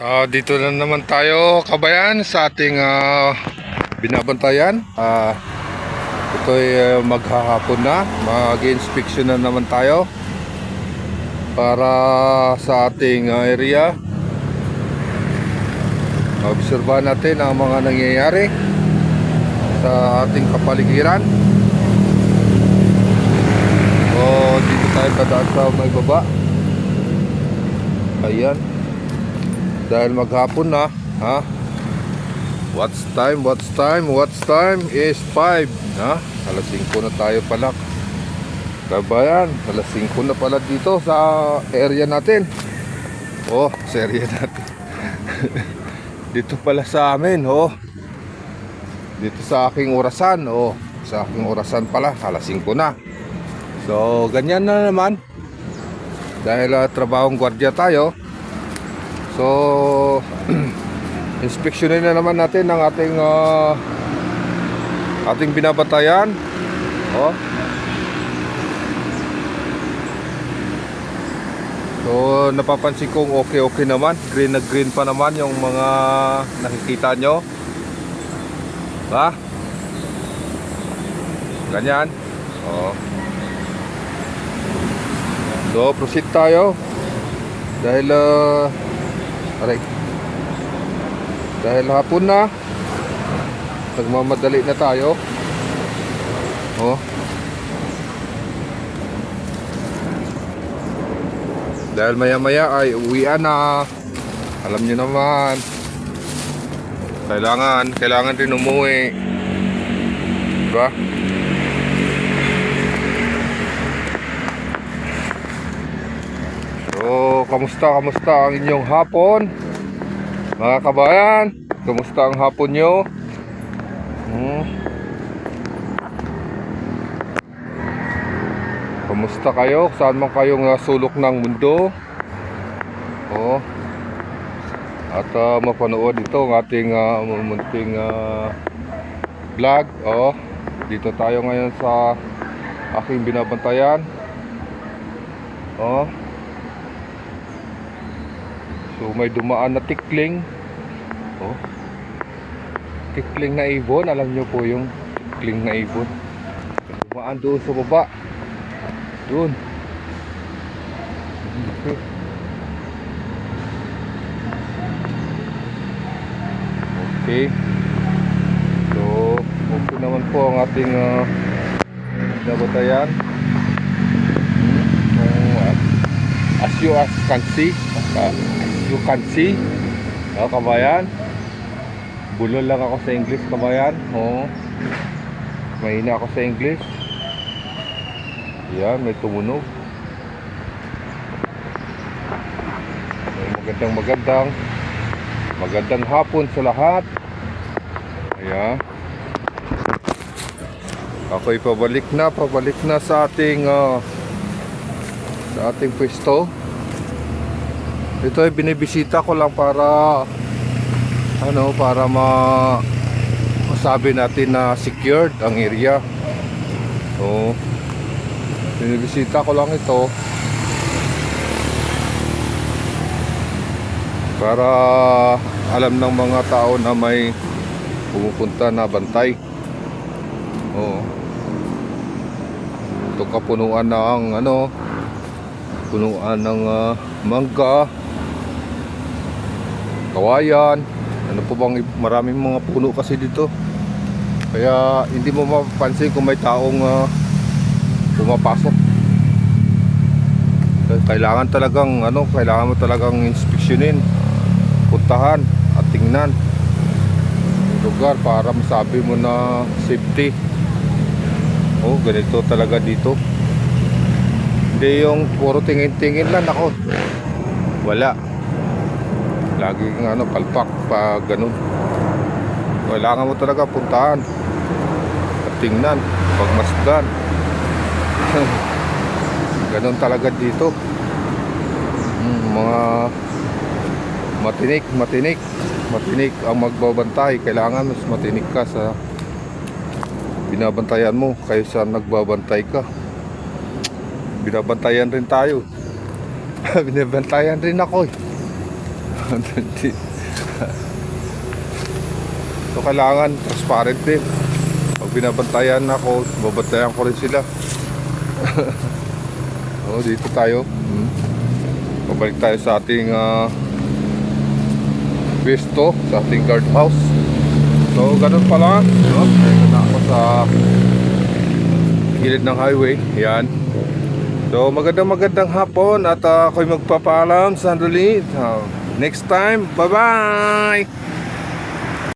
Dito na naman tayo, kabayan, sa ating binabantayan. Ito ay maghahapon na, mag-inspection na naman tayo para sa ating area. Obserbahan natin ang mga nangyayari sa ating kapaligiran. Dito tayo dadaan sa may baba. Ayan. Dahil maghapon na, ha? What's time is 5, ha? Alas 5 na tayo pala. Kabayan, alas 5 na pala dito sa area natin. Sa area natin. Dito pala sa amin, dito sa aking orasan, sa aking orasan pala, alas 5 na. So, ganyan na naman. Dahil trabahong gwardiya tayo. So, inspeksyonin na naman natin ang ating binabatayan. So, napapansin kong okay naman. Green na green pa naman yung mga nakikita nyo. Ganyan. So, proceed tayo. Dahil hapon na, nagmamadali na tayo. Dahil maya ay uwian na. Alam nyo naman, kailangan rin umuwi, diba? So, kamusta ang inyong hapon, mga kabayan? Kamusta ang hapon nyo? Kamusta kayo? Saan man kayong sulok ng mundo? At mapanood ito ang ating munting vlog. Dito tayo ngayon sa aking binabantayan. So, may dumaan na tikling. Tikling na ibon. Alam nyo po yung tikling na ibon. Dumaan doon sa baba. Doon. Okay. So, okay naman po ang ating nabatayan. As you can see, kabayan, bulol lang ako sa English, kabayan. Mahina ako sa English. Yan, may tumunog. Magandang hapon sa lahat. Ayan. Ako'y pabalik na sa ating pwesto. Ito ay binibisita ko lang para masabi natin na secured ang area. So, binibisita ko lang ito para alam ng mga tao na may pumupunta na bantay. Ito kapunuan punuan ng mangga, kawayan, maraming mga puno kasi dito. Kaya hindi mo mapapansin kung may taong pumapasok. Kailangan mo talagang inspeksyonin, puntahan at tingnan yung lugar para masabi mo na safety. Ganito talaga dito. Hindi yung puro tingin-tingin lang ako. Wala. Laging palpak pa ganun. Kailangan mo talaga puntahan at tingnan, pagmasdan. Ganun talaga dito. Mga matinik ang magbabantay. Kailangan mas matinik ka sa binabantayan mo kaysa nagbabantay ka. Binabantayan rin tayo. Binabantayan rin ako. So kailangan transparent din. Pag binabantayan ako, babantayan ko rin sila. Dito tayo. Pabalik tayo sa ating pwesto, sa ating guardhouse. So ganun pala. Ayun na ako sa gilid ng highway. Yan. So magandang hapon at ako'y magpapaalam. Sandali. Next time. Bye bye.